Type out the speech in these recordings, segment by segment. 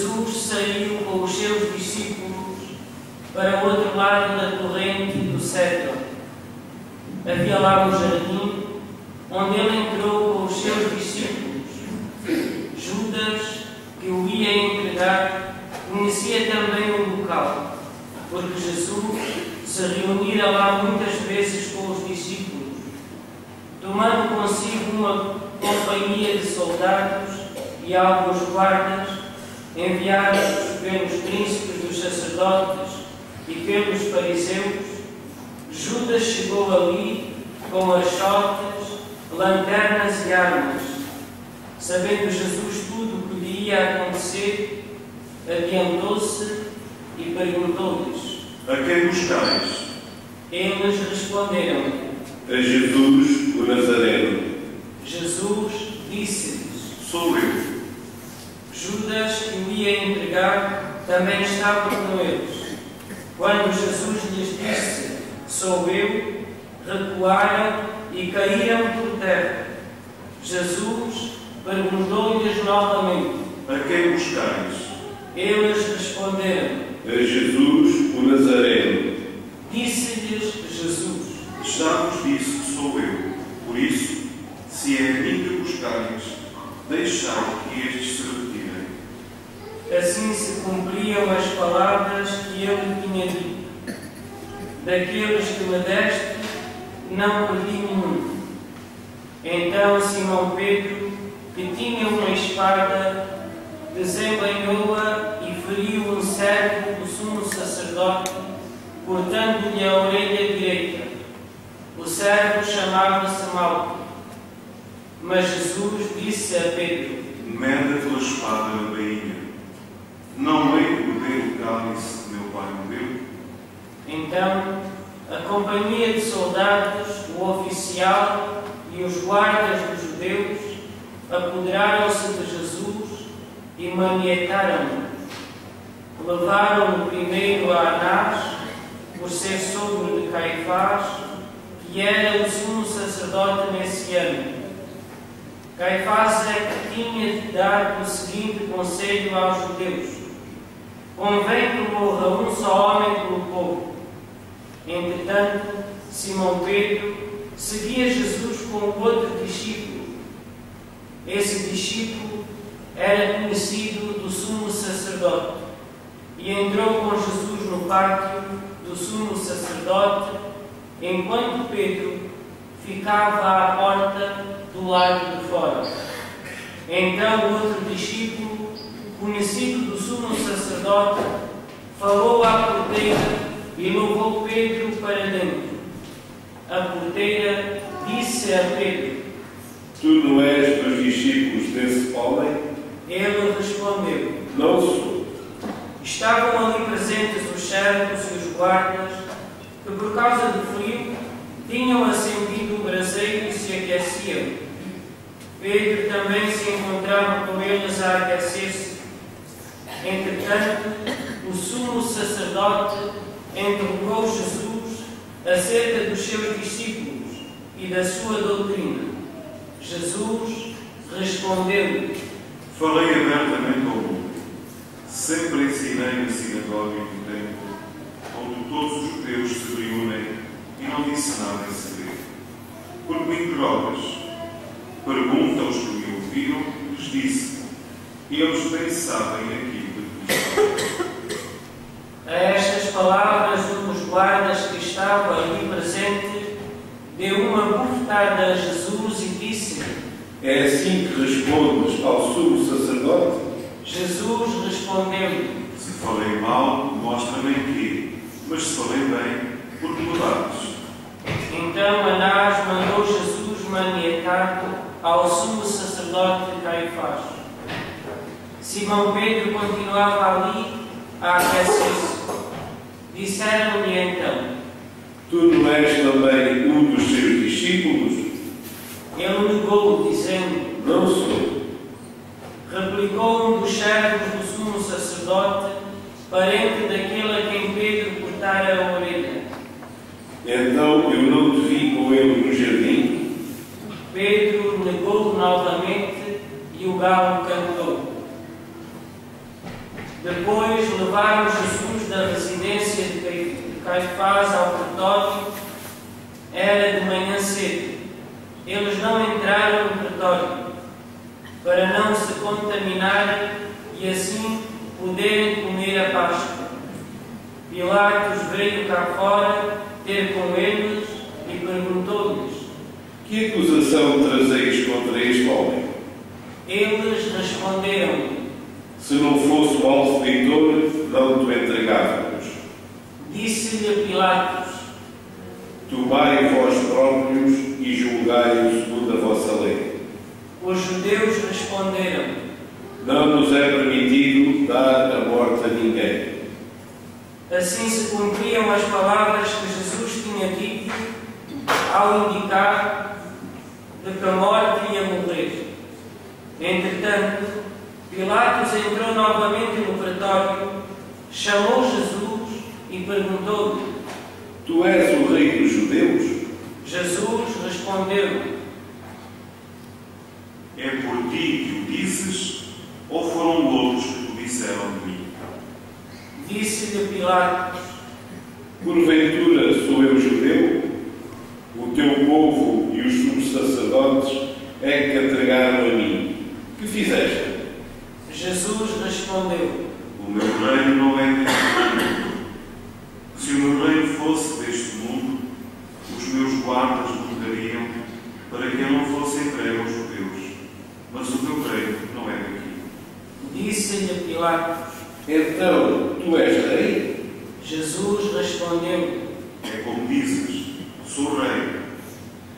Jesus saiu com os seus discípulos para o outro lado da torrente do Cédron. Havia lá um jardim, onde ele entrou com os seus discípulos. Judas, que o ia entregar, conhecia também o local, porque Jesus se reunira lá muitas vezes com os discípulos, tomando consigo uma companhia de soldados e alguns guardas, enviados pelos príncipes dos sacerdotes e pelos fariseus. Judas chegou ali com achotes, lanternas e armas. Sabendo Jesus tudo o que lhe ia acontecer, adiantou-se e perguntou-lhes: A quem buscais? Eles responderam: A Jesus, o Nazareno. Jesus disse-lhes: Sou eu. Judas, que o ia entregar, também estava com eles. Quando Jesus lhes disse: Sou eu, recuaram e caíram por terra. Jesus perguntou-lhes novamente: A quem buscais? Eles responderam: A Jesus, o Nazareno. Disse-lhes Jesus: Já vos disse que sou eu. Por isso, se é a mim que buscais, deixai que estes se retirem. Assim se cumpriam as palavras que ele tinha dito: Daqueles que me deste, não perdi nenhum. Então Simão Pedro, que tinha uma espada, desembainhou-a e feriu um servo do sumo sacerdote, cortando-lhe a orelha direita. O servo chamava-se Malco. Mas Jesus disse a Pedro: Meda a tua espada na bainha. Não hei de beber o cálice que meu pai me deu. Então, a companhia de soldados, o oficial e os guardas dos judeus apoderaram-se de Jesus e manietaram-no. Levaram-no primeiro a Anás, por ser sogro de Caifás, que era o sumo sacerdote nesse ano. Caifás é que tinha de dar o seguinte conselho aos judeus: convém que morra um só homem pelo povo. Entretanto, Simão Pedro seguia Jesus com outro discípulo. Esse discípulo era conhecido do sumo sacerdote e entrou com Jesus no pátio do sumo sacerdote, enquanto Pedro ficava à porta do lado de fora. Então outro discípulo, conhecido do sumo sacerdote, falou à porteira e levou Pedro para dentro. A porteira disse a Pedro: Tu não és dos discípulos desse homem? Ele respondeu: Não sou. Estavam ali presentes os servos e os guardas, que por causa do frio tinham acendido o braseiro e se aqueciam. Pedro também se encontrava com eles a aquecer-se. Entretanto, o sumo sacerdote interrogou Jesus acerca dos seus discípulos e da sua doutrina. Jesus respondeu: Falei abertamente ao mundo. Sempre ensinei na sinagoga e no templo, onde todos os judeus se reúnem, e não disse nada em segredo. Porque me interrogas, pergunta aos que me ouviram, lhes disse, e eles bem sabem aquilo que lhes falo. A estas palavras, um dos guardas que estava ali presente deu uma bufetada a Jesus e disse-lhe: É assim que respondes ao sumo sacerdote? Jesus respondeu: Se falei mal, mostra-me em quê, mas se falei bem, porque mudaste. Então Anás mandou Jesus manietado ao sumo sacerdote Caifás. Simão Pedro continuava ali a aquecer-se. Disseram-lhe então: Tu não és também um dos seus discípulos? Ele negou, dizendo: Não sou. Replicou um dos servos do sumo sacerdote, parente daquele a quem Pedro cortara a orelha: Então eu não te vi com ele no jardim? Pedro negou novamente e o galo cantou. Depois levaram Jesus da residência de Caifás ao pretório. Era de manhã cedo. Eles não entraram no pretório para não se contaminarem e assim poderem comer a Páscoa. Pilatos veio cá fora ter com eles e perguntou-lhes: Que acusação trazeis contra este homem? Eles responderam: Se não fosse malfeitor, não te entregávamos. Disse-lhe Pilatos: Tomai vós próprios e julgai-o segundo a vossa lei. Os judeus responderam: Não nos é permitido dar a morte a ninguém. Assim se cumpriam as palavras que Jesus tinha dito ao indicar de que a morte ia morrer. Entretanto, Pilatos entrou novamente no pretório, chamou Jesus e perguntou-lhe: Tu és o rei dos judeus? Jesus respondeu: É por ti que o dizes, ou foram outros que o disseram de mim? Disse-lhe Pilatos: Porventura sou eu judeu? O teu povo e os sumos sacerdotes é que te entregaram a mim. Que fizeste? Jesus respondeu: O meu reino não é deste mundo. Se o meu reino fosse deste mundo, os meus guardas lutariam para que eu não fosse entregue aos judeus. Mas o teu reino não é daqui. Disse-lhe Pilatos: Então, tu és rei? Jesus respondeu: É como dizes, sou rei.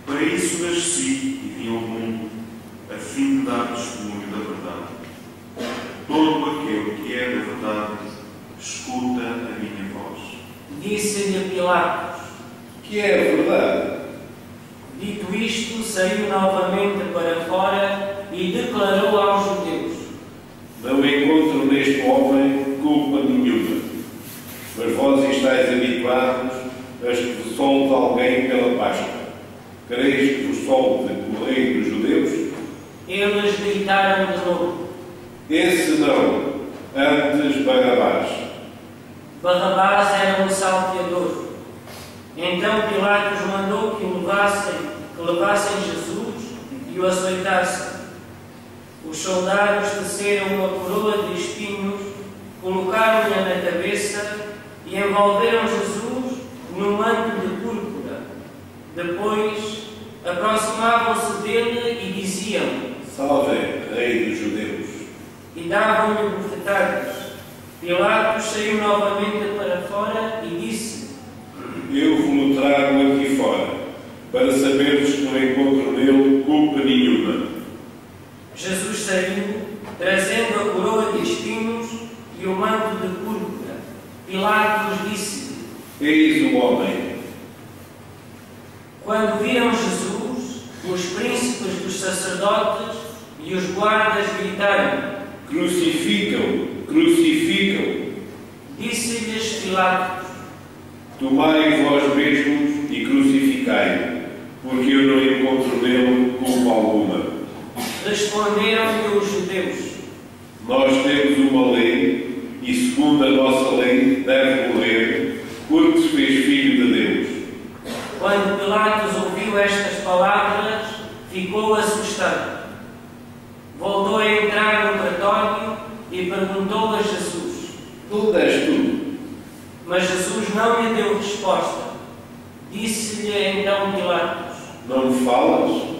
Para isso nasci e vim ao mundo, a fim de dar testemunho da verdade. Todo aquele que é da verdade, escuta a minha voz. Disse-lhe Pilatos: Que é a verdade? Dito isto, saiu novamente para fora e declarou aos judeus: Não encontro neste homem culpa nenhuma. Mas vós estáis habituados a que vos solte alguém pela Páscoa. Quereis que vos solte o rei dos judeus? Eles gritaram de novo: Esse não, antes Barrabás. Barrabás era um salteador. Então Pilatos mandou que levassem Jesus e o açoitassem. Os soldados teceram uma coroa de espinhos, colocaram-lhe na cabeça e envolveram Jesus num manto de púrpura. Depois aproximavam-se dele e diziam: Salve, rei dos judeus. E davam-lhe bofetadas. Pilatos saiu novamente para fora e disse: Eu vos trago aqui fora, para saberes que não encontro nele culpa nenhuma. Jesus saiu, trazendo a coroa de espinhos e o manto de púrpura. Pilatos disse: Eis o homem. Quando viram Jesus, os príncipes dos sacerdotes e os guardas gritaram: Crucificam, crucificam. Disse-lhes Pilatos: Tomai vós mesmos e crucificai-o, porque eu não encontro nele culpa alguma. Responderam-lhe os judeus: Nós temos uma lei, e segundo a nossa lei deve morrer, porque se fez filho de Deus. Quando Pilatos ouviu estas palavras, ficou assustado. Voltou a entrar no pretório e perguntou a Jesus: Onde és tu? Mas Jesus não lhe deu resposta. Disse-lhe então Pilatos: Não me falas?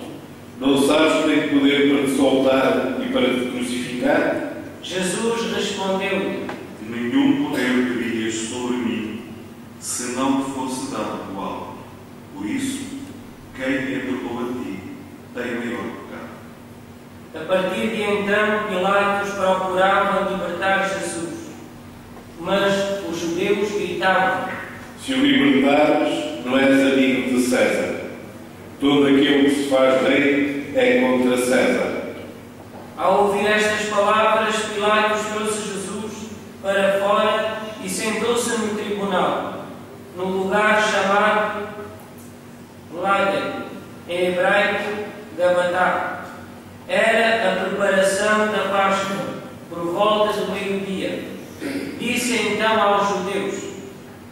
Não sabes que tenho poder para te soltar e para te crucificar? Jesus respondeu-lhe: Nenhum poder terias sobre mim, se não te fosse dado do alto. Por isso, quem entregou a ti tem maior pecado. A partir de então, Pilatos procurava libertar Jesus, mas os judeus gritavam: Se o libertares, não és amigo de César. Todo aquele que se faz rei é contra César. Ao ouvir estas palavras, Pilatos trouxe Jesus para fora e sentou-se no tribunal, no lugar chamado Lágado, em hebraico Gabatá. Era a preparação da Páscoa, por volta do meio-dia.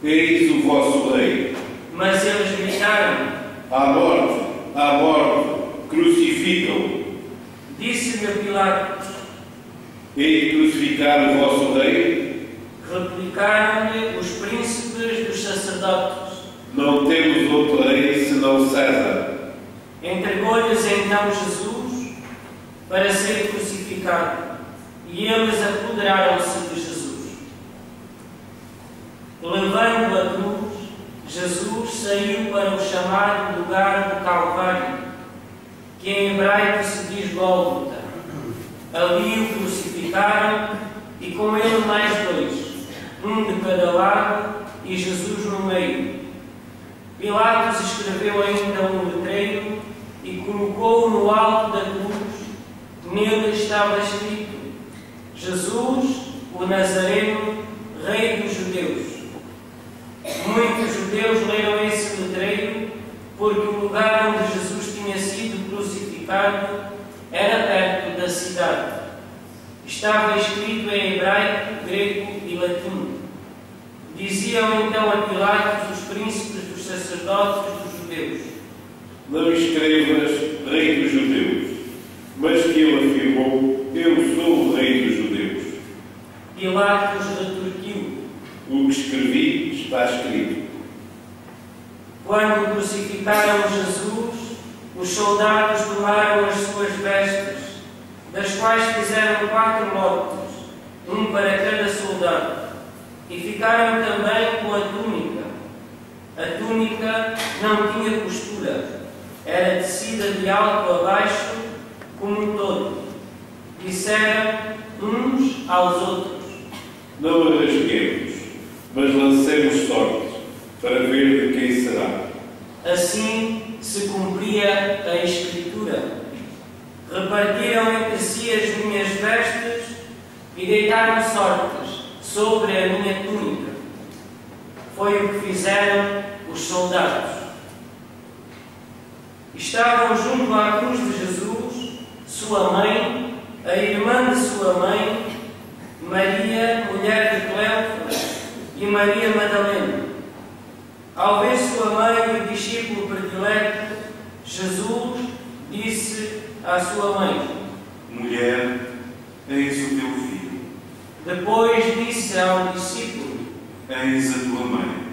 Eis o vosso rei. Mas eles gritaram: À morte, crucificam-o. Disse-lhe Pilatos: Hei de crucificar o vosso rei? Replicaram-lhe os príncipes dos sacerdotes: Não temos outro rei senão César. Entregou-lhes então Jesus para ser crucificado, e eles apoderaram-se de Jesus. Levando a cruz, Jesus saiu para o chamado lugar do Calvário, que em hebraico se diz Gólgota. Ali o crucificaram e com ele mais dois, um de cada lado e Jesus no meio. Pilatos escreveu ainda um letreiro e colocou no alto da cruz. Nele estava escrito: Jesus, o Nazareno, Rei dos Judeus. Muitos judeus leram esse letreiro porque o lugar onde Jesus tinha sido crucificado era perto da cidade. Estava escrito em hebraico, grego e latim. Diziam então a Pilatos os príncipes dos sacerdotes dos judeus: Não escrevas Rei dos Judeus, mas que ele afirmou: Eu sou o Rei dos Judeus. Pilatos retorquiu: O que escrevi está escrito. Quando crucificaram Jesus, os soldados tomaram as suas vestes, das quais fizeram 4 lotes, um para cada soldado, e ficaram também com a túnica. A túnica não tinha costura, era tecida de alto a baixo, como um todo. Disseram uns aos outros: Não a rasguemos, mas lancemos sorte, para ver de quem será. Assim se cumpria a Escritura. Repartiram entre si as minhas vestes e deitaram sortes sobre a minha túnica. Foi o que fizeram os soldados. Estavam junto à cruz de Jesus sua mãe, a irmã de sua mãe, Maria, mulher de Cleófas, e Maria Madalena. Ao ver sua mãe e o discípulo predileto, Jesus disse à sua mãe: Mulher, eis o teu filho. Depois disse ao discípulo: Eis a tua mãe.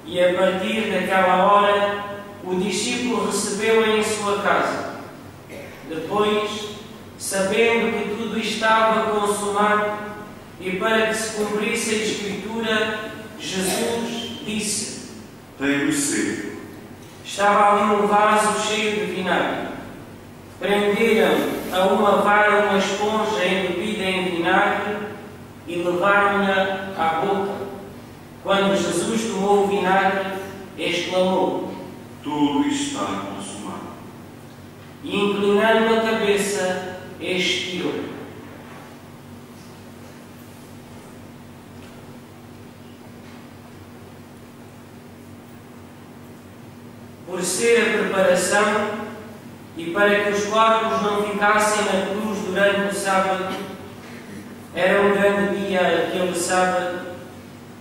E a partir daquela hora, o discípulo recebeu-a em sua casa. Depois, sabendo que tudo estava consumado e para que se cumprisse a Escritura, Jesus disse: Tenho sede. Estava ali um vaso cheio de vinagre. Prenderam a uma vara uma esponja embebida em vinagre e levaram-na à boca. Quando Jesus tomou o vinagre, exclamou: Tudo está consumado. E inclinando a cabeça, expirou. Por ser a preparação e para que os corpos não ficassem na cruz durante o sábado, era um grande dia aquele sábado,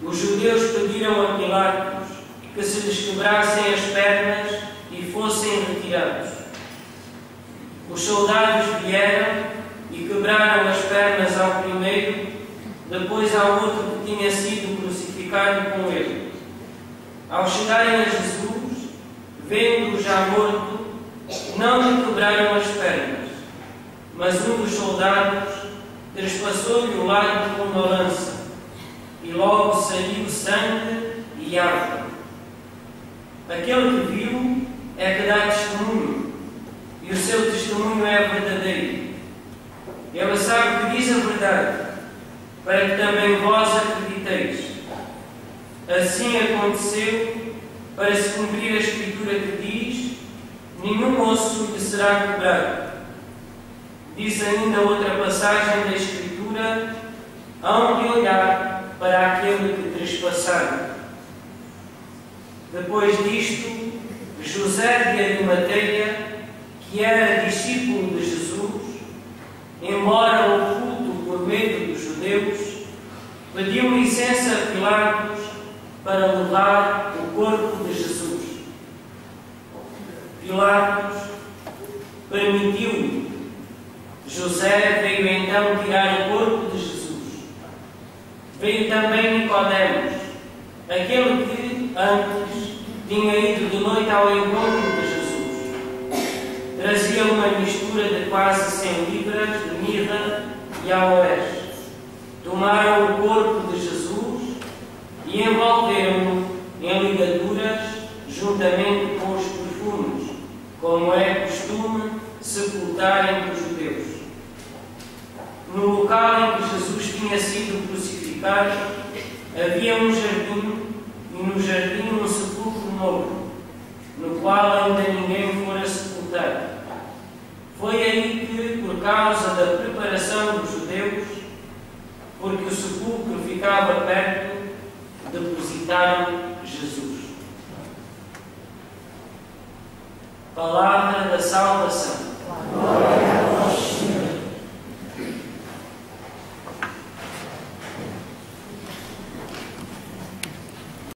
os judeus pediram a Pilatos que se lhes quebrassem as pernas e fossem retirados. Os soldados vieram e quebraram as pernas ao primeiro, depois ao outro que tinha sido crucificado com ele. Ao chegarem a Jesus, vendo-o já morto, não lhe quebraram as pernas, mas um dos soldados trespassou-lhe o lado com uma lança, e logo saiu sangue e água. Aquele que viu é que dá testemunho, e o seu testemunho é verdadeiro. Ele sabe que diz a verdade, para que também vós acrediteis. Assim aconteceu, para se cumprir a Escritura que diz: nenhum osso lhe será quebrado. Diz ainda outra passagem da Escritura: hão de olhar para aquele que trespassaram. Depois disto, José de Arimateia, que era discípulo de Jesus, embora oculto por medo dos judeus, pediu licença a Pilatos para levar o corpo de Jesus. Pilatos permitiu. José veio então tirar o corpo de Jesus. Veio também Nicodemos, aquele que antes tinha ido de noite ao encontro de Jesus. Trazia uma mistura de quase 100 libras de mirra e aloés. Tomaram o corpo de Jesus e envolveram-no em ligaduras juntamente com os perfumes, como é costume sepultar entre os judeus. No local em que Jesus tinha sido crucificado, havia um jardim, e no jardim um sepulcro novo, no qual ainda ninguém fora sepultado. Foi aí que, por causa da preparação dos judeus, porque o sepulcro ficava perto, depositaram Jesus. Palavra da salvação. Glória a